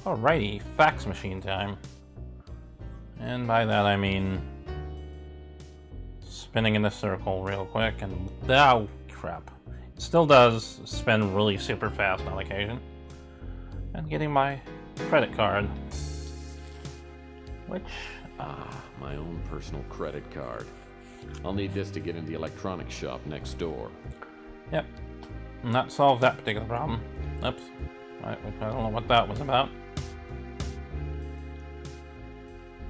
Alrighty, fax machine time. And by that I mean spinning in a circle real quick and oh crap. It still does spin really super fast on occasion. And getting my credit card. Which My own personal credit card. I'll need this to get in the electronics shop next door. Yep. And that solved that particular problem. Oops. I don't know what that was about.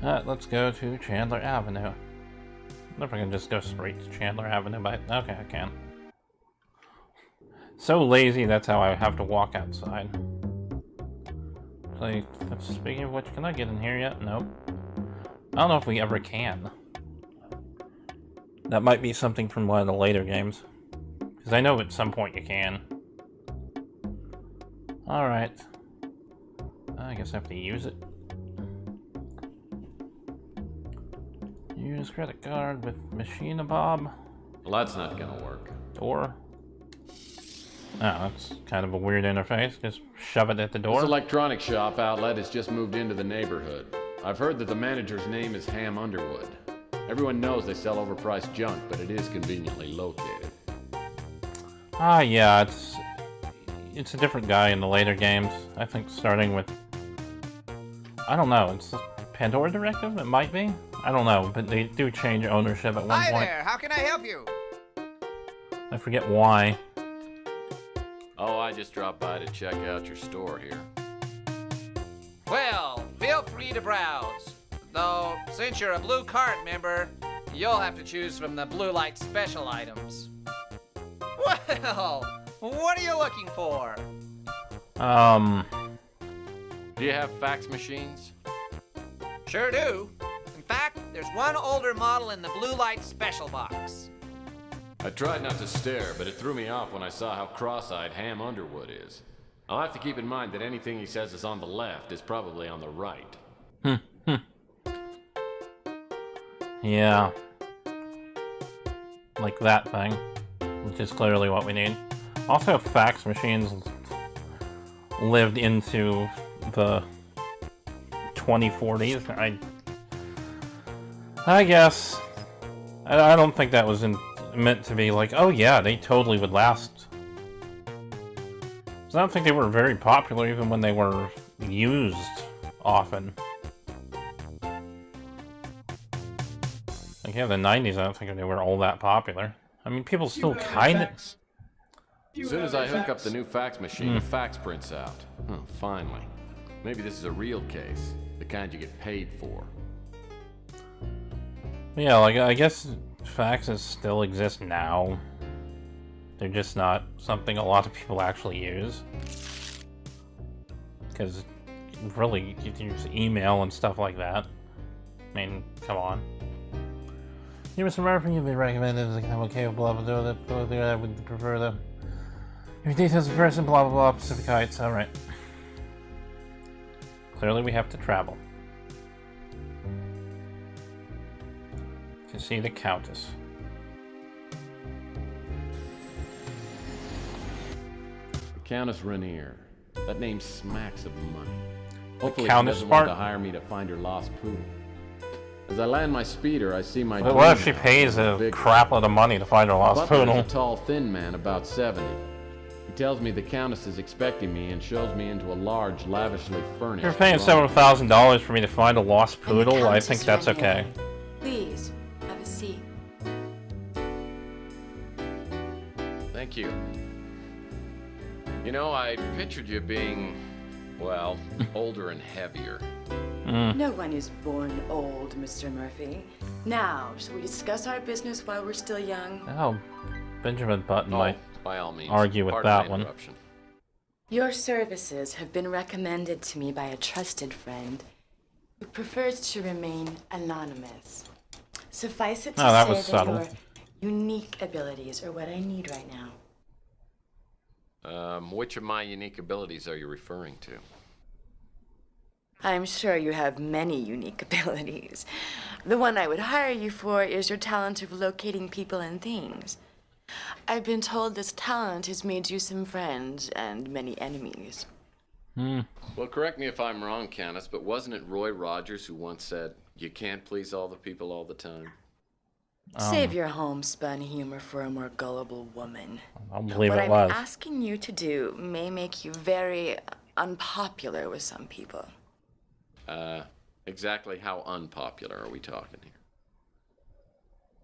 Let's go to Chandler Avenue. I wonder if I can just go straight to Chandler Avenue, but okay, I can. So lazy, that's how I have to walk outside. So, speaking of which, can I get in here yet? Nope. I don't know if we ever can. That might be something from one of the later games. Because I know at some point you can. Alright. I guess I have to use it. Use credit card with machine bob. Well, that's not gonna work. Door. Oh, that's kind of a weird interface. Just shove it at the door. This electronics shop outlet has just moved into the neighborhood. I've heard that the manager's name is Ham Underwood. Everyone knows they sell overpriced junk, but it is conveniently located. Ah, yeah, it's a different guy in the later games. I think starting with... I don't know, it's the Pandora Directive? It might be? I don't know, but they do change ownership at one point. Hi there, how can I help you? I forget why. Oh, I just dropped by to check out your store here. Well, feel free to browse. Though, since you're a Blue Card member, you'll have to choose from the Blue Light special items. Well, what are you looking for? Do you have fax machines? Sure do. In fact, there's one older model in the Blue Light special box. I tried not to stare, but it threw me off when I saw how cross-eyed Ham Underwood is. I'll have to keep in mind that anything he says is on the left is probably on the right. Yeah. Like that thing. Which is clearly what we need. Also, fax machines lived into the 2040s. I guess. I don't think that was meant to be like, oh yeah, they totally would last. 'Cause I don't think they were very popular even when they were used often. Like, yeah, the 90s, I don't think they were all that popular. I mean, people still kind of... As soon as I hook up the new fax machine, the fax prints out. Oh, finally. Maybe this is a real case. The kind you get paid for. Yeah, like, I guess faxes still exist now. They're just not something a lot of people actually use. Because, really, you can use email and stuff like that. I mean, come on. You Mr. Murphy, you've been recommended as I'm okay with blah blah blah. I would prefer the... Your details of person, blah blah blah, Pacific Heights, alright. Clearly we have to travel. To see the Countess. The Countess Rainier. That name smacks of money. Hopefully Countess she doesn't part? want to hire me to find her lost poodle. As I land my speeder, I see my... What if she pays a crapload of money to find her lost Butler is poodle? a tall, thin man, about 70. He tells me the Countess is expecting me and shows me into a large, lavishly furnished... If you're paying several $1,000s for me to find a lost poodle, I think that's okay. Please, have a seat. Thank you. You know, I pictured you being, well, older and heavier. No one is born old, Mr. Murphy. Now, shall we discuss our business while we're still young? Oh, Benjamin Button might by all means. argue with Pardon that my one. interruption. Your services have been recommended to me by a trusted friend who prefers to remain anonymous. Suffice it to Oh, that say was subtle. your unique abilities are what I need right now. Which of my unique abilities are you referring to? I'm sure you have many unique abilities. The one I would hire you for is your talent of locating people and things. I've been told this talent has made you some friends and many enemies. Well, correct me if I'm wrong, Countess, but wasn't it Roy Rogers who once said, "You can't please all the people all the time"? Save your homespun humor for a more gullible woman. I don't believe What it I'm was. asking you to do may make you very unpopular with some people. Exactly how unpopular are we talking here?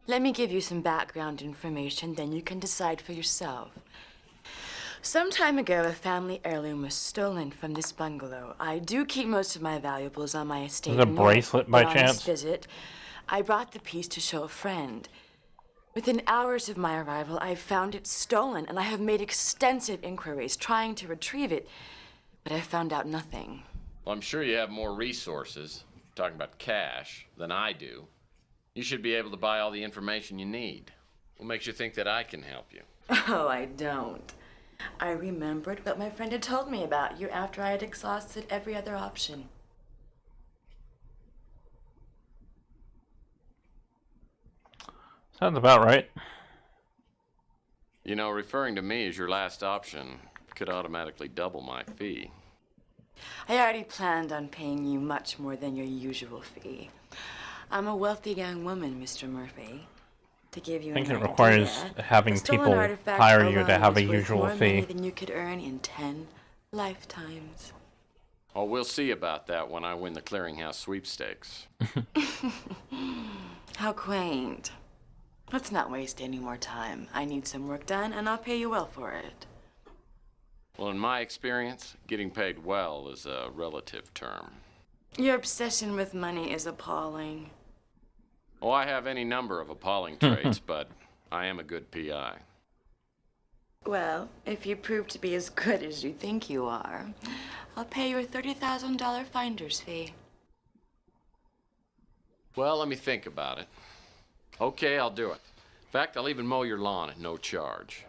Let me give you some background information, then you can decide for yourself. Some time ago, a family heirloom was stolen from this bungalow. I do keep most of my valuables on my estate. Is it a in Europe, bracelet by but on this chance? visit, I brought the piece to show a friend. Within hours of my arrival, I found it stolen, and I have made extensive inquiries trying to retrieve it, but I found out nothing. Well, I'm sure you have more resources, talking about cash, than I do. You should be able to buy all the information you need. What makes you think that I can help you? Oh, I don't. I remembered what my friend had told me about you after I had exhausted every other option. Sounds about right. You know, referring to me as your last option could automatically double my fee. I already planned on paying you much more than your usual fee. I'm a wealthy young woman, Mr. Murphy. To give you I think an it requires idea, having a stolen people artifact hire you to alone have a is worth usual more fee. money than you could earn in 10 lifetimes. Oh, we'll see about that when I win the clearinghouse sweepstakes. How quaint. Let's not waste any more time. I need some work done, and I'll pay you well for it. Well, in my experience, getting paid well is a relative term. Your obsession with money is appalling. Oh, I have any number of appalling traits, but I am a good PI. Well, if you prove to be as good as you think you are, I'll pay you a $30,000 finder's fee. Well, let me think about it. Okay, I'll do it. In fact, I'll even mow your lawn at no charge.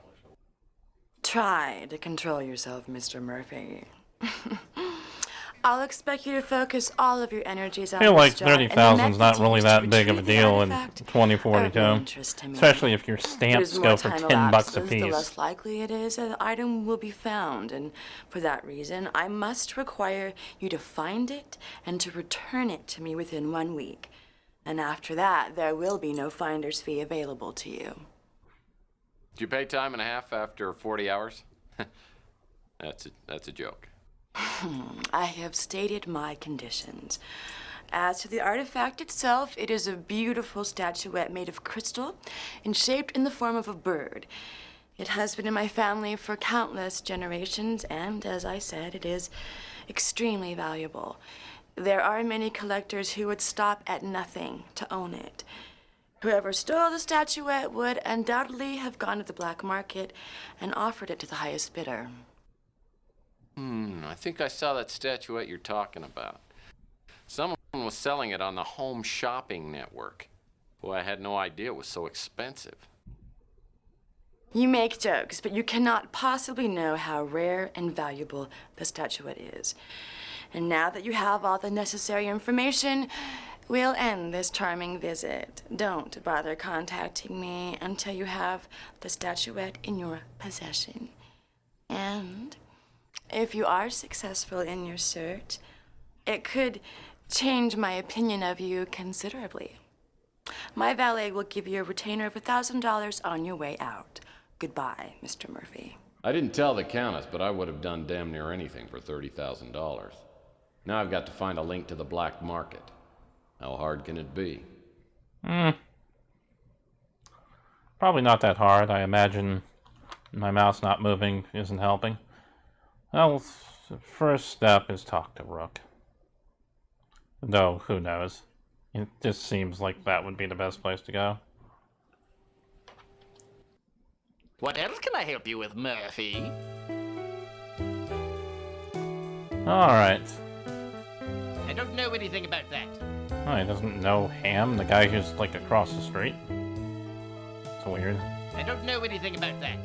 Try to control yourself, Mr. Murphy. I'll expect you to focus all of your energies on I feel this like job, and the 30,000 is not methods really used to that big of a retrieve the deal in artifact are of 2042. no interest to me. Especially if your stamps There's go more for time 10 bucks a elapses, the piece. less likely it is that the item will be found, and for that reason, I must require you to find it and to return it to me within 1 week. And after that, there will be no finder's fee available to you. Do you pay time and a half after 40 hours? That's a joke. I have stated my conditions. As to the artifact itself, it is a beautiful statuette made of crystal and shaped in the form of a bird. It has been in my family for countless generations, and as I said, it is extremely valuable. There are many collectors who would stop at nothing to own it. Whoever stole the statuette would undoubtedly have gone to the black market and offered it to the highest bidder. I think I saw that statuette you're talking about. Someone was selling it on the Home Shopping Network. Boy, I had no idea it was so expensive. You make jokes, but you cannot possibly know how rare and valuable the statuette is. And now that you have all the necessary information, we'll end this charming visit. Don't bother contacting me until you have the statuette in your possession. And if you are successful in your search, it could change my opinion of you considerably. My valet will give you a retainer of $1,000 on your way out. Goodbye, Mr. Murphy. I didn't tell the Countess, but I would have done damn near anything for $30,000. Now I've got to find a link to the black market. How hard can it be? Probably not that hard. I imagine my mouse not moving isn't helping. Well, the first step is talk to Rook. Though, who knows? It just seems like that would be the best place to go. What else can I help you with, Murphy? Alright. I don't know anything about that. Oh, he doesn't know Ham, the guy who's like across the street. It's weird. I don't know anything about that.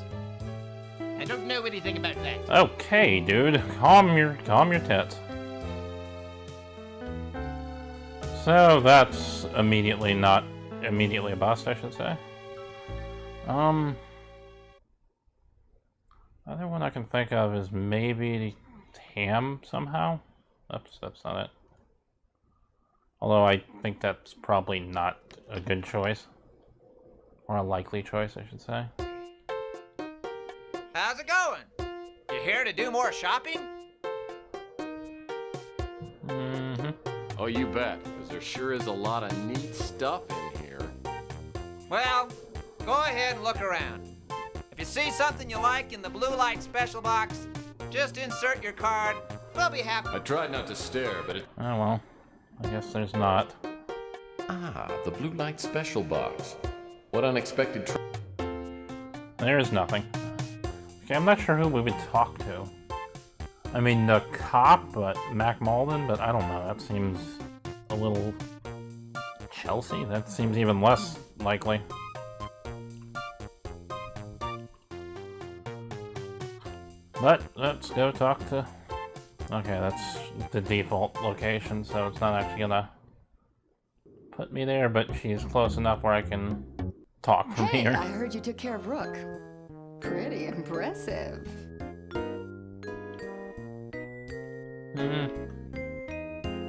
I don't know anything about that. Okay, dude. Calm your tits. So that's immediately not immediately a bust, I should say. Other one I can think of is maybe ham somehow. That's not it. Although I think that's probably not a good choice. Or a likely choice, I should say. How's it going? You here to do more shopping? Mm-hmm. Oh, you bet, because there sure is a lot of neat stuff in here. Well, go ahead and look around. If you see something you like in the blue light special box, just insert your card. We'll be happy. I tried not to stare, but it... Oh well, I guess there's not. Ah, the blue light special box. What unexpected There's nothing. Okay, I'm not sure who we would talk to. I mean, the cop, but Mac Malden, but I don't know. That seems a little... Chelsea? That seems even less likely. But let's go talk to... Okay, that's the default location, so it's not actually gonna put me there, but she's close enough where I can talk from Hey, here. I heard you took care of Rook. Pretty impressive.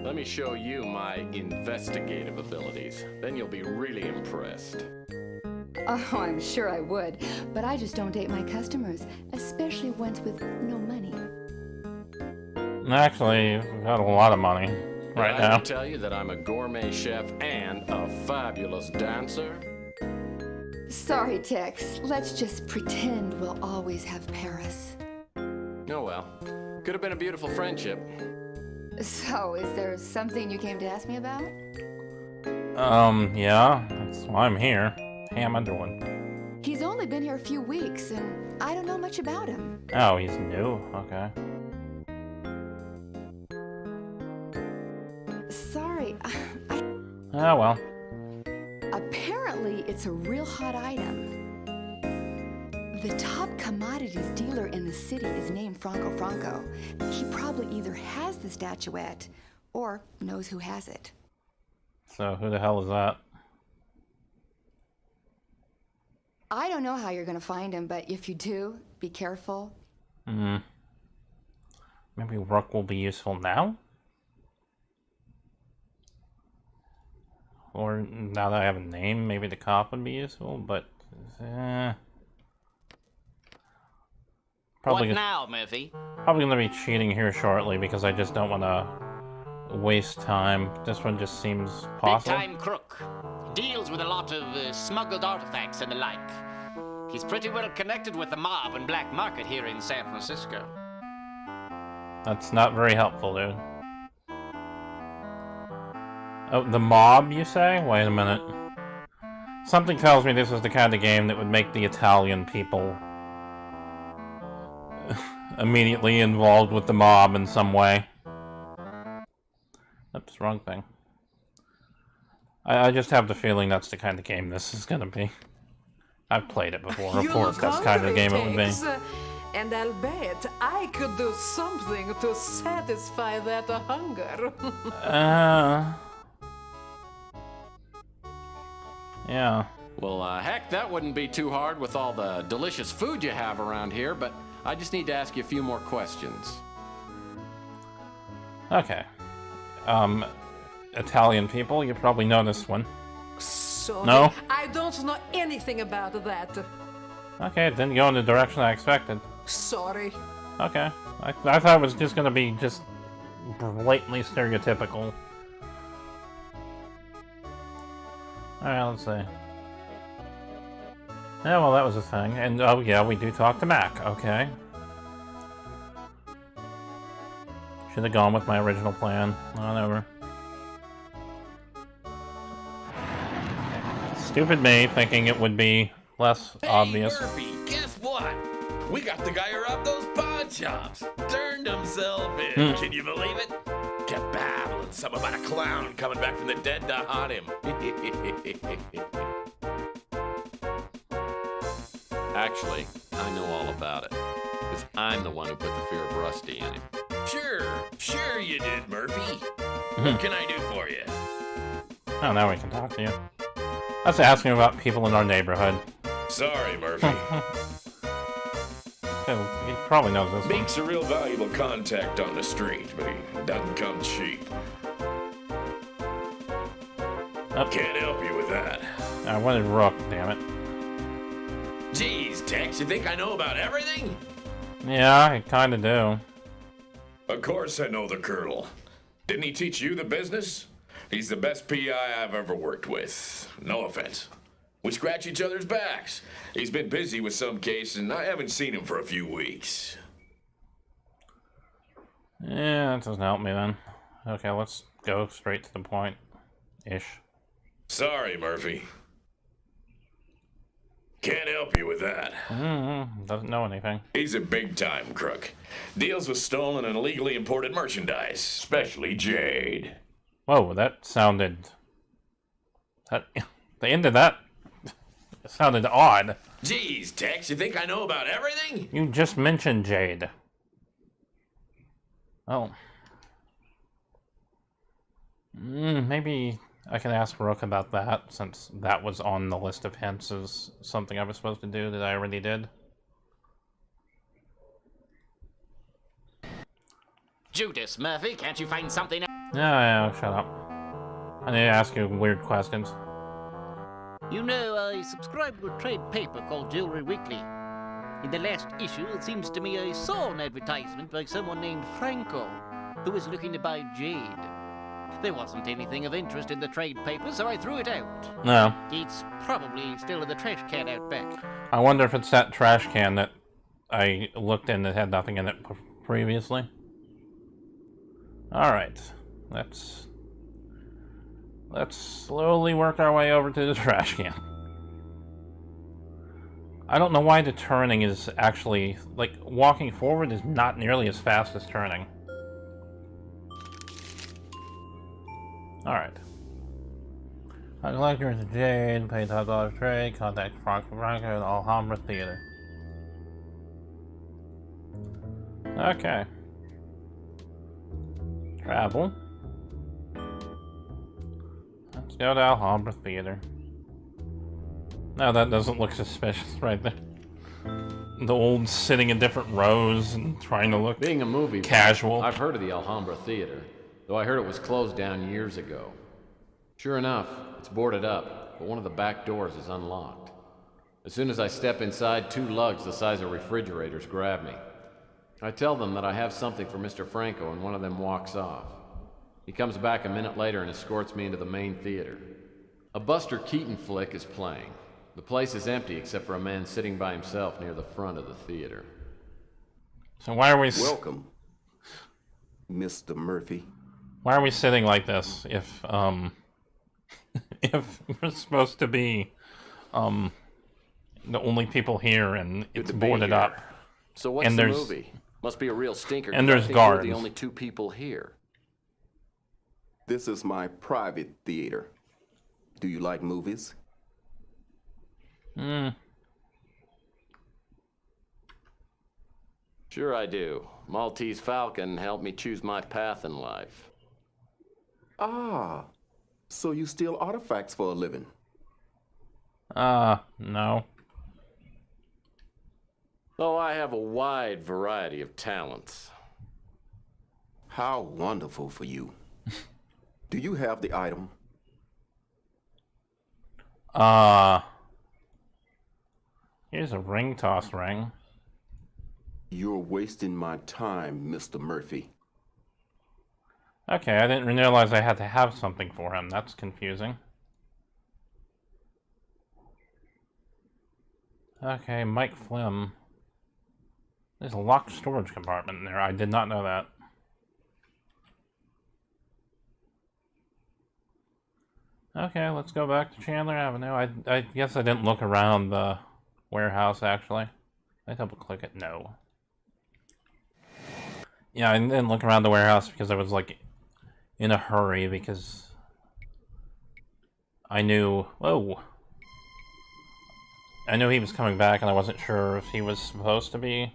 Let me show you my investigative abilities. Then you'll be really impressed. Oh, I'm sure I would, but I just don't date my customers, especially ones with no money. Actually, I've got a lot of money right I now. can tell you that I'm a gourmet chef and a fabulous dancer. Sorry, Tex. Let's just pretend we'll always have Paris. Oh well, could have been a beautiful friendship. So, is there something you came to ask me about? Yeah, that's why I'm here. Ham Underwood. He's only been here a few weeks, and I don't know much about him. Oh, he's new? Okay. Sorry, Oh, well. apparently it's a real hot item. The top commodities dealer in the city is named Franco Franco. He probably either has the statuette or knows who has it. So, who the hell is that? I don't know how you're gonna find him, but if you do, be careful. Maybe Rook will be useful now? Or now that I have a name, maybe the cop would be useful, but... Probably What now, Murphy? Probably gonna be cheating here shortly because I just don't want to waste time. This one just seems possible. Big-time crook. Deals with a lot of smuggled artifacts and the like. He's pretty well connected with the mob and black market here in San Francisco. That's not very helpful, dude. Oh, the mob, you say? Wait a minute. Something tells me this is the kind of game that would make the Italian people immediately involved with the mob in some way. Oops, wrong thing. I just have the feeling that's the kind of game this is gonna be. I've played it before, of course, that's the kind of game it would be. And I'll bet I could do something to satisfy that hunger. Yeah. Well, heck, that wouldn't be too hard with all the delicious food you have around here, but I just need to ask you a few more questions. Okay. Italian people, you probably know this one. Sorry, No? I don't know anything about that. Okay, it didn't go in the direction I expected. Sorry. Okay. I thought it was just gonna be just blatantly stereotypical. Alright, let's see. Yeah, well, that was a thing. And, oh yeah, we do talk to Mac. Okay. Should have gone with my original plan. Whatever. Stupid me, thinking it would be less obvious. Hey, Murphy, guess what? We got the guy who robbed those pawn shops. Turned himself in. Can you believe it? Kept babbling something about a clown coming back from the dead to haunt him. Actually, I know all about it. Because I'm the one who put the fear of Rusty in him. Sure you did, Murphy. What can I do for you? Oh, now we can talk to you. Let's ask him about people in our neighborhood. Sorry, Murphy. He probably knows this one. Meek's a real valuable contact on the street, but he doesn't come cheap. Oh. Can't help you with that. I wanted Rook, damn it. Geez, Tex, you think I know about everything? Yeah, I kinda do. Of course I know the Colonel. Didn't he teach you the business? He's the best PI I've ever worked with. No offense. We scratch each other's backs. He's been busy with some cases, and I haven't seen him for a few weeks. Yeah, that doesn't help me then. Okay, let's go straight to the point. Ish. Sorry, Murphy. Can't help you with that. Doesn't know anything. He's a big-time crook. Deals with stolen and illegally imported merchandise, especially jade. Whoa, that sounded... the end of that sounded odd. Geez, Tex, you think I know about everything? You just mentioned Jade. Oh. Maybe I can ask Rook about that, since that was on the list of hints as something I was supposed to do that I already did. Judas, Murphy, can't you find something? Yeah, shut up. I need to ask you weird questions. You know, I subscribe to a trade paper called Jewelry Weekly. In the last issue, it seems to me I saw an advertisement by someone named Franco, who was looking to buy jade. There wasn't anything of interest in the trade paper, so I threw it out. No. It's probably still in the trash can out back. I wonder if it's that trash can that I looked in that had nothing in it previously. Alright. Let's slowly work our way over to the trash can. I don't know why the turning is actually... like, walking forward is not nearly as fast as turning. Alright. A collector is Jade, pay $5 trade, contact Franco at Alhambra Theater. Okay. Travel. Let's go to Alhambra Theater. No, that doesn't look suspicious right there. The old sitting in different rows and trying to look Being a movie casual. I've heard of the Alhambra Theater, though I heard it was closed down years ago. Sure enough, it's boarded up, but one of the back doors is unlocked. As soon as I step inside, two lugs the size of refrigerators grab me. I tell them that I have something for Mr. Franco, and one of them walks off. He comes back a minute later and escorts me into the main theater. A Buster Keaton flick is playing. The place is empty except for a man sitting by himself near the front of the theater. So why are we... Welcome, Mr. Murphy. Why are we sitting like this if, if we're supposed to be, the only people here and it's boarded up? So what's and the there's, movie? Must be a real stinker. And there's I think guards. we're the only two people here. This is my private theater. Do you like movies? Sure I do. Maltese Falcon helped me choose my path in life. Ah, so you steal artifacts for a living? No. Oh, I have a wide variety of talents. How wonderful for you. Do you have the item? Here's a ring toss ring. You're wasting my time, Mr. Murphy. Okay, I didn't realize I had to have something for him. That's confusing. Okay, Mike Flynn. There's a locked storage compartment in there. I did not know that. Okay, let's go back to Chandler Avenue. I guess I didn't look around the warehouse, actually. I double-click it. No. Yeah, I didn't look around the warehouse because I was, like, in a hurry because I knew... Whoa! I knew he was coming back and I wasn't sure if he was supposed to be.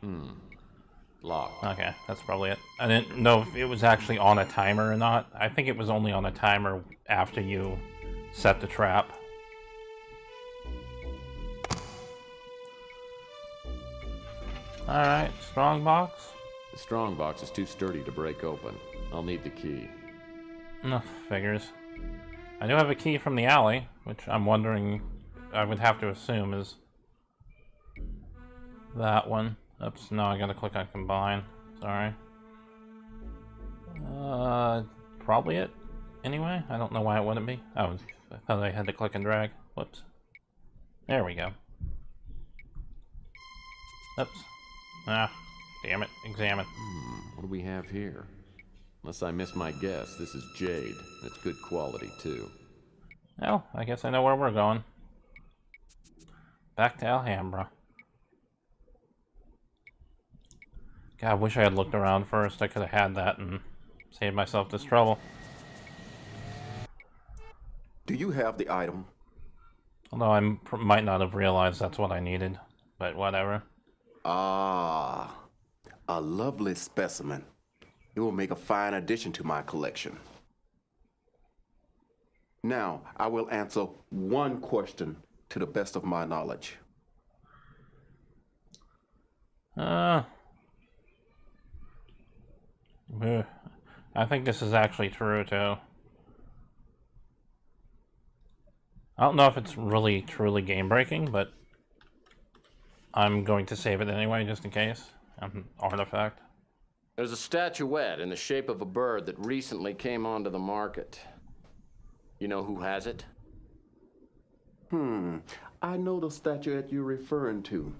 Locked. Okay, that's probably it. I didn't know if it was actually on a timer or not. I think it was only on a timer after you set the trap. Alright, strong box. The strong box is too sturdy to break open. I'll need the key. No, figures. I do have a key from the alley, which I'm wondering, I would have to assume is that one. Oops, no, I gotta click on combine. Sorry. Probably it. Anyway, I don't know why it wouldn't be. Oh, I thought I had to click and drag. Whoops. There we go. Oops. Ah, damn it. Examine. What do we have here? Unless I miss my guess, this is jade. It's good quality, too. Well, I guess I know where we're going. Back to Alhambra. God, I wish I had looked around first. I could have had that and saved myself this trouble. Do you have the item? Although I might not have realized that's what I needed, but whatever. Ah, a lovely specimen. It will make a fine addition to my collection. Now, I will answer one question to the best of my knowledge. I think this is actually true, too. I don't know if it's really, truly game-breaking, but I'm going to save it anyway, just in case. An artifact. There's a statuette in the shape of a bird that recently came onto the market. You know who has it? I know the statuette you're referring to.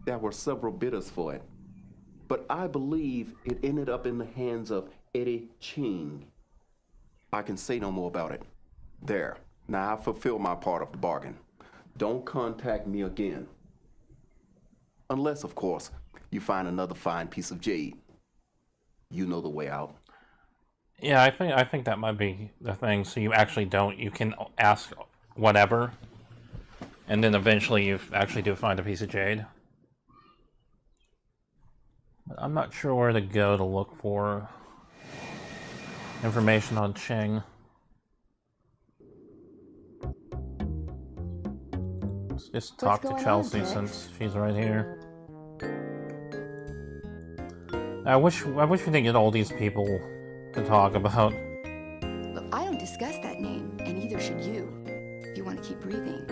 There were several bidders for it. But I believe it ended up in the hands of Eddie Ching. I can say no more about it. There. Now I fulfill my part of the bargain. Don't contact me again. Unless, of course, you find another fine piece of jade. You know the way out. Yeah, I think that might be the thing. So you actually don't. You can ask whatever, and then eventually you actually do find a piece of jade. But I'm not sure where to go to look for information on Ching. Let's just talk to Chelsea since she's right here. I wish we didn't get all these people to talk about. Look, I don't discuss that name, and neither should you, if you want to keep breathing.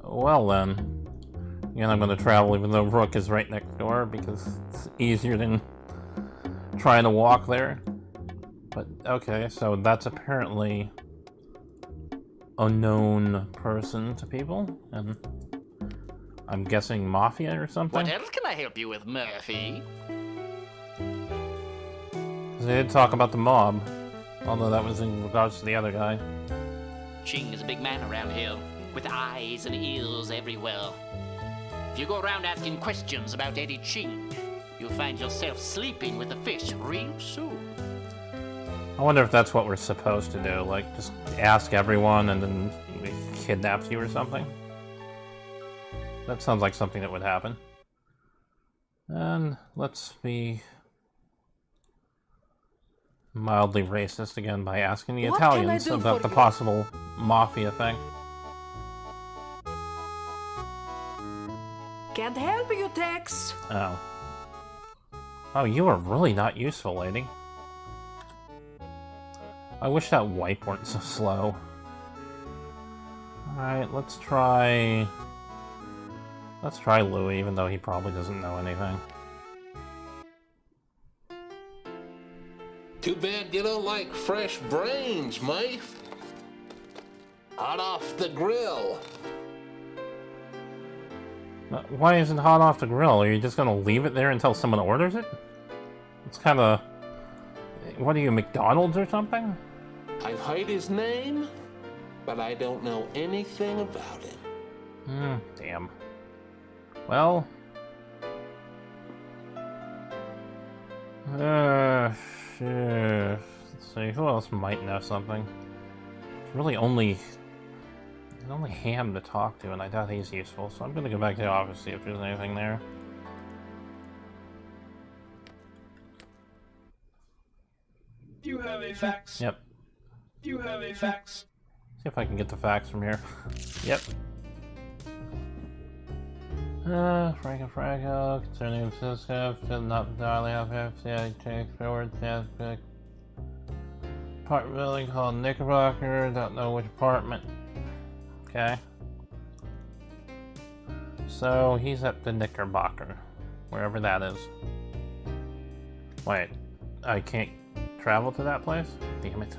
Well then. Again, I'm going to travel even though Rook is right next door because it's easier than trying to walk there. But, okay, so that's apparently a known person to people, and I'm guessing Mafia or something? What else can I help you with, Murphy? They did talk about the mob, although that was in regards to the other guy. Ching is a big man around here, with eyes and ears everywhere. If you go around asking questions about Eddie Ching, you'll find yourself sleeping with a fish real soon. I wonder if that's what we're supposed to do, like, just ask everyone and then he kidnaps you or something? That sounds like something that would happen. And let's be mildly racist again by asking the Italians about the possible Mafia thing. Can't help you, Tex. Oh. Oh, you are really not useful, lady. I wish that wipe weren't so slow. Alright, let's try Louis, even though he probably doesn't know anything. Too bad you don't like fresh brains, mate. Hot off the grill. Why isn't hot off the grill? Are you just gonna leave it there until someone orders it? It's kinda... What are you, McDonald's or something? I've heard his name, but I don't know anything about him. Damn. Well... shit. Let's see, who else might know something? It's really only Ham to talk to, and I doubt he's useful, so I'm gonna go back to the office, see if there's anything there. Do you have a fax? Yep. Do you have a fax? See if I can get the fax from here. Yep. Franco, concerning Cisco, should not entirely have FCI change forward, apartment building called Knickerbocker, don't know which apartment. Okay. So he's at the Knickerbocker, wherever that is. Wait, I can't travel to that place? Damn it.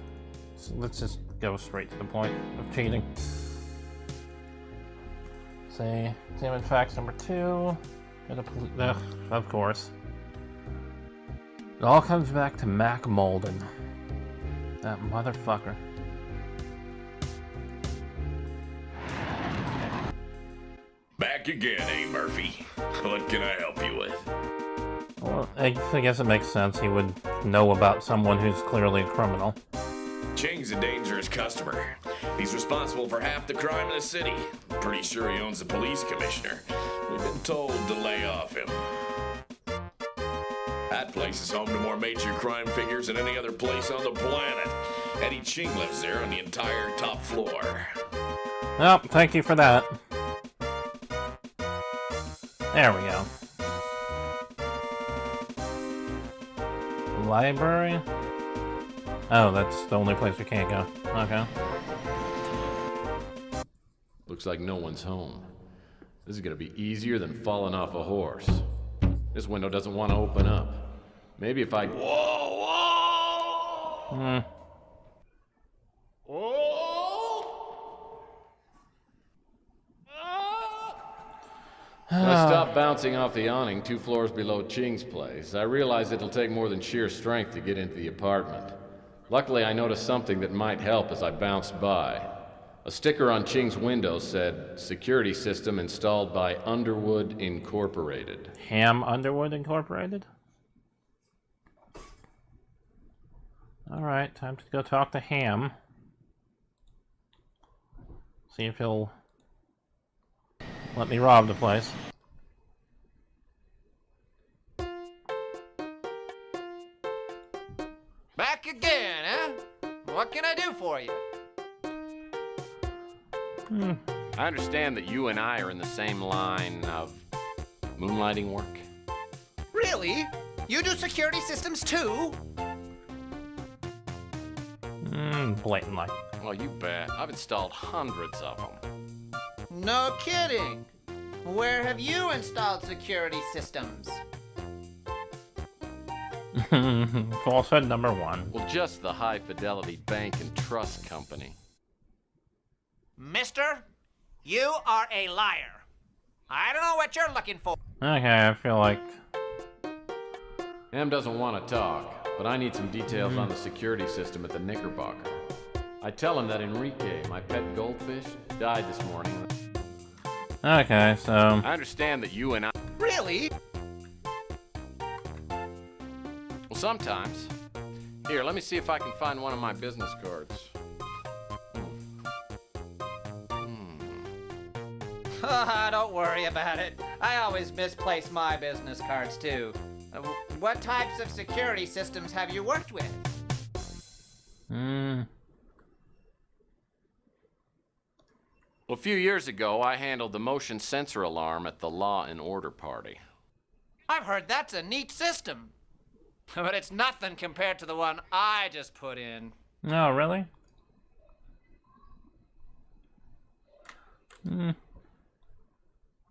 So let's just go straight to the point of cheating. Say, examine facts number 2. Of course. It all comes back to Mac Molden. That motherfucker. Back again, eh, Murphy? What can I help you with? Well, I guess it makes sense he would know about someone who's clearly a criminal. Ching's a dangerous customer. He's responsible for half the crime in the city. Pretty sure he owns the police commissioner. We've been told to lay off him. That place is home to more major crime figures than any other place on the planet. Eddie Ching lives there on the entire top floor. Well, thank you for that. There we go. Library? Oh, that's the only place we can't go. Okay. Looks like no one's home. This is gonna be easier than falling off a horse. This window doesn't want to open up. Maybe if I... Whoa! When I stopped bouncing off the awning 2 floors below Ching's place, I realized it'll take more than sheer strength to get into the apartment. Luckily, I noticed something that might help as I bounced by. A sticker on Ching's window said, "Security system installed by Underwood Incorporated." Ham Underwood Incorporated? Alright, time to go talk to Ham. See if he'll let me rob the place. Back again, huh? What can I do for you? I understand that you and I are in the same line of moonlighting work. Really? You do security systems too? Blatantly. Well, you bet. I've installed hundreds of them. No kidding. Where have you installed security systems? Falsehood number 1. Well, just the High Fidelity Bank and Trust Company. Mister, you are a liar. I don't know what you're looking for. Okay, I feel like... Em doesn't want to talk, but I need some details on the security system at the Knickerbocker. I tell him that Enrique, my pet goldfish, died this morning. Okay, so... I understand that you and I... Really? Well, sometimes. Here, let me see if I can find one of my business cards. Don't worry about it. I always misplace my business cards too. What types of security systems have you worked with? Well, a few years ago, I handled the motion sensor alarm at the Law and Order party. I've heard that's a neat system. But it's nothing compared to the one I just put in. Oh, really?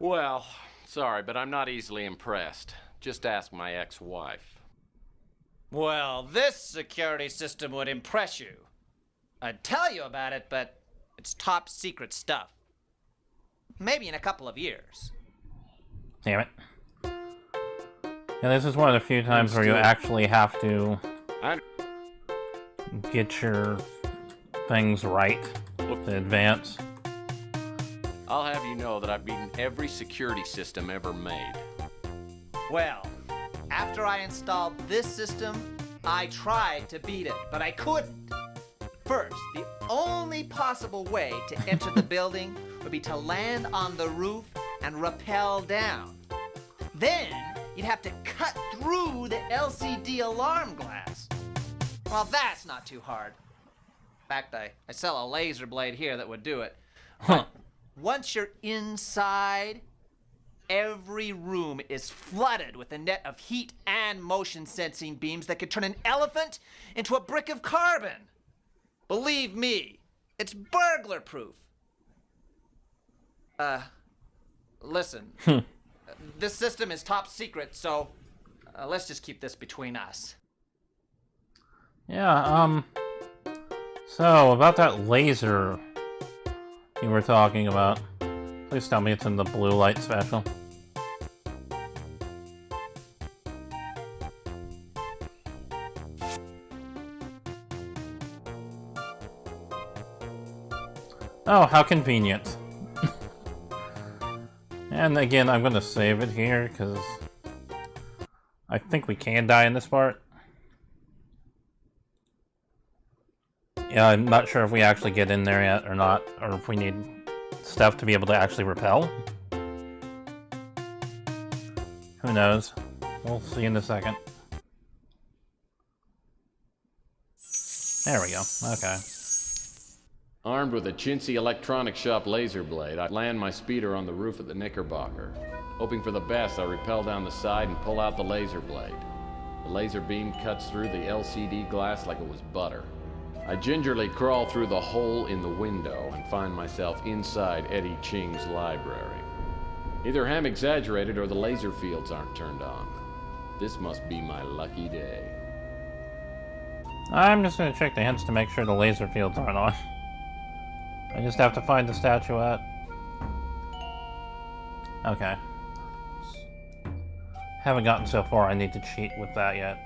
Well, sorry, but I'm not easily impressed. Just ask my ex-wife. Well, this security system would impress you. I'd tell you about it, but it's top secret stuff. Maybe in a couple of years. Damn it. Yeah, this is one of the few times where you actually have to get your things right to advance. I'll have you know that I've beaten every security system ever made. Well, after I installed this system, I tried to beat it, but I couldn't. First, the only possible way to enter the building would be to land on the roof and rappel down. Then, you'd have to cut through the LCD alarm glass. Well, that's not too hard. In fact, I sell a laser blade here that would do it. Huh. Once you're inside, every room is flooded with a net of heat and motion sensing beams that could turn an elephant into a brick of carbon. Believe me, it's burglar proof. Listen. This system is top secret, so let's just keep this between us. Yeah, so about that laser you were talking about. Please tell me it's in the blue light special. Oh, how convenient. And again, I'm gonna save it here, because I think we can die in this part. Yeah, I'm not sure if we actually get in there yet or not, or if we need stuff to be able to actually repel. Who knows? We'll see in a second. There we go. Okay. Armed with a chintzy electronics shop laser blade, I land my speeder on the roof of the Knickerbocker. Hoping for the best, I rappel down the side and pull out the laser blade. The laser beam cuts through the LCD glass like it was butter. I gingerly crawl through the hole in the window and find myself inside Eddie Ching's library. Either I'm exaggerated or the laser fields aren't turned on. This must be my lucky day. I'm just gonna check the hints to make sure the laser fields aren't on. I just have to find the statuette. Okay. Haven't gotten so far, I need to cheat with that yet.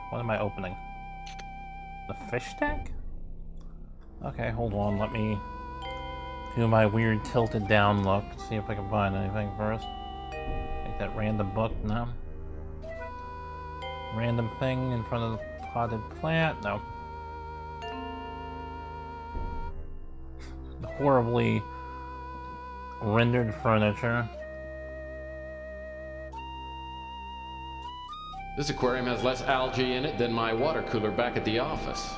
What am I opening? The fish tank? Okay, hold on, let me do my weird tilted down look, see if I can find anything first. Take that random book, no. Random thing in front of the potted plant, no. Horribly rendered furniture. This aquarium has less algae in it than my water cooler back at the office.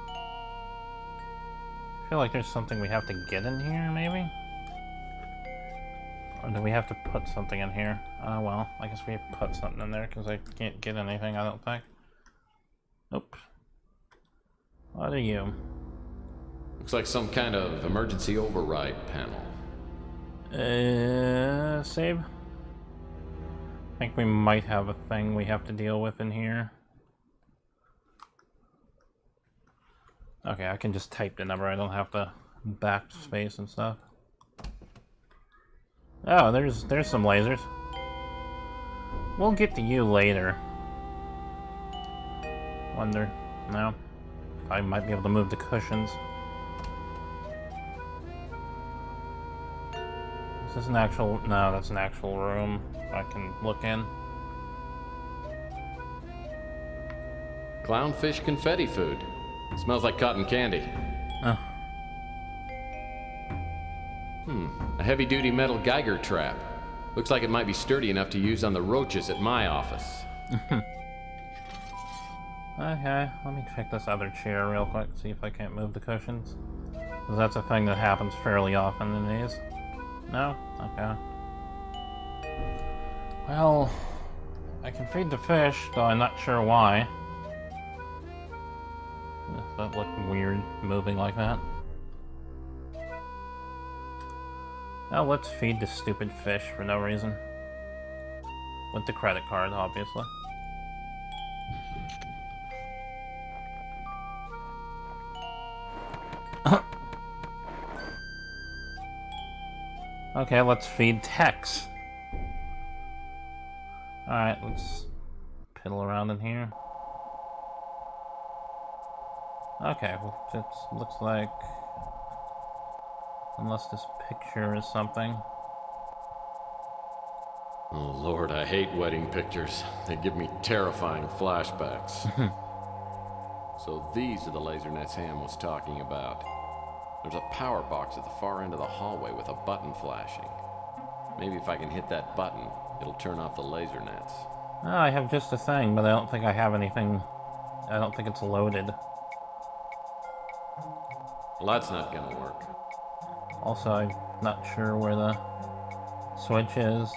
I feel like there's something we have to get in here, maybe? Or do we have to put something in here? Well, I guess we have to put something in there, because I can't get anything, I don't think. Nope. What are you? Looks like some kind of emergency override panel. Save? I think we might have a thing we have to deal with in here. Okay, I can just type the number, I don't have to backspace and stuff. Oh, there's some lasers. We'll get to you later. Wonder. No. I might be able to move the cushions. Is this an actual... No, that's an actual room I can look in. Clownfish confetti food. Smells like cotton candy. Oh. A heavy-duty metal Geiger trap. Looks like it might be sturdy enough to use on the roaches at my office. Okay, let me check this other chair real quick, see if I can't move the cushions. Because that's a thing that happens fairly often in these. No? Okay. Well, I can feed the fish, though I'm not sure why. That looked weird, moving like that. Now let's feed the stupid fish for no reason. With the credit card, obviously. Okay, let's feed Tex. Alright, let's piddle around in here. Okay, well, it looks like... Unless this picture is something. Oh Lord, I hate wedding pictures. They give me terrifying flashbacks. So these are the laser nets Ham was talking about. There's a power box at the far end of the hallway with a button flashing. Maybe if I can hit that button, it'll turn off the laser nets. Oh, I have just a thing, but I don't think I have anything. I don't think it's loaded. Well, that's not gonna work. Also, I'm not sure where the Switches.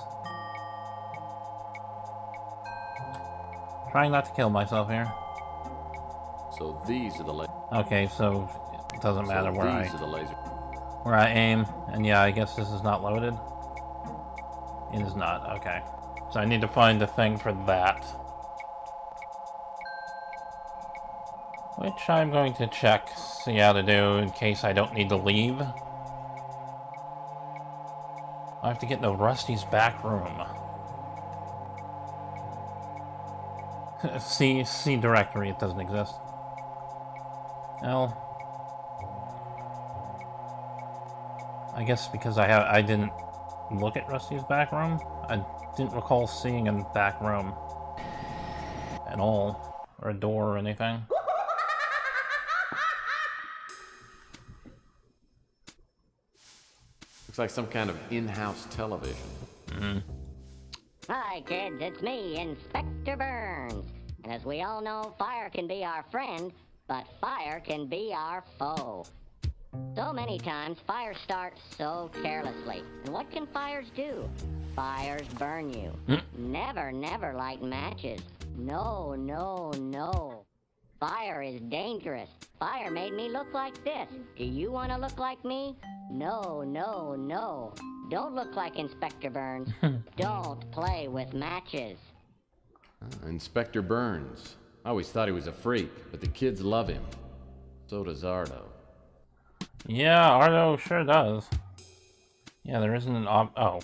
Trying not to kill myself here. So these are the Okay, so it doesn't matter where I aim. And yeah, I guess this is not loaded. It is not. Okay. So I need to find the thing for that. Which I'm going to check, see how to do in case I don't need to leave. I have to get into Rusty's back room. See directory, it doesn't exist. Well, I guess because I didn't look at Rusty's back room. I didn't recall seeing a back room at all, or a door or anything. Looks like some kind of in-house television. Mm-hmm. Hi, kids, it's me, Inspector Burns. And as we all know, fire can be our friend, but fire can be our foe. So many times, fire starts so carelessly. And what can fires do? Fires burn you. Never, never light matches. No, no, no. Fire is dangerous. Fire made me look like this. Do you want to look like me? No, no, no. Don't look like Inspector Burns. Don't play with matches. Inspector Burns. I always thought he was a freak, but the kids love him. So does Ardo. Yeah, Ardo sure does. Yeah, there isn't an oh.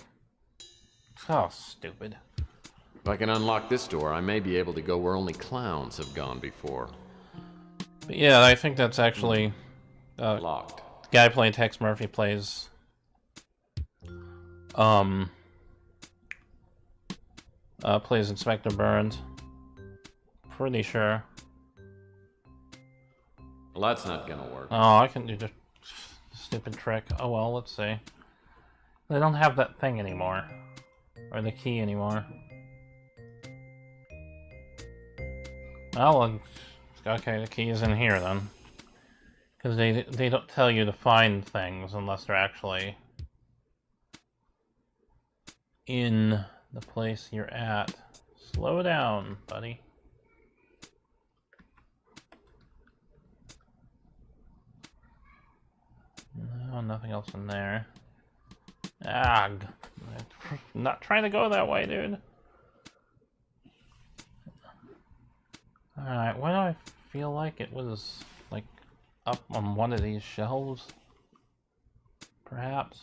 Oh, stupid. If I can unlock this door, I may be able to go where only clowns have gone before. But yeah, I think that's actually... locked. The guy playing Tex Murphy plays... plays Inspector Burns. Pretty sure. Well, that's not gonna work. Oh, I can do the stupid trick. Oh well, let's see. They don't have that thing anymore. Or the key anymore. Well, okay, the key is in here then. Because they don't tell you to find things unless they're actually in the place you're at. Slow down, buddy. No, nothing else in there. Ah, I'm not trying to go that way, dude. Alright, why do I feel like it was, like, up on one of these shelves? Perhaps?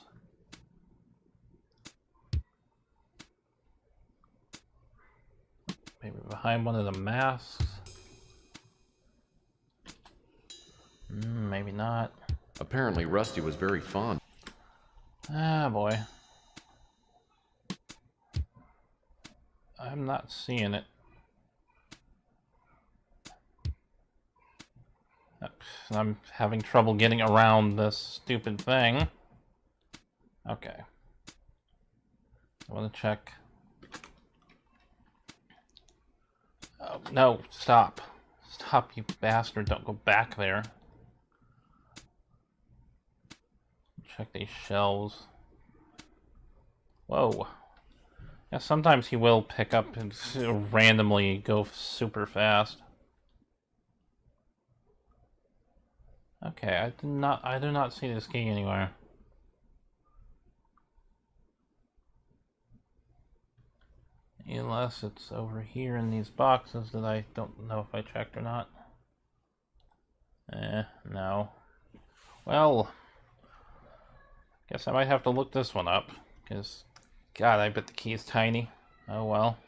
Maybe behind one of the masks? Maybe not. Apparently Rusty was very fond. Ah, boy. I'm not seeing it. I'm having trouble getting around this stupid thing. Okay. I want to check. Oh, no, stop. Stop, you bastard. Don't go back there. Check these shelves. Whoa. Yeah, sometimes he will pick up and randomly go super fast. Okay, I do not see this key anywhere. Unless it's over here in these boxes that I don't know if I checked or not. No. Well, guess I might have to look this one up, because, God, I bet the key is tiny. Oh well.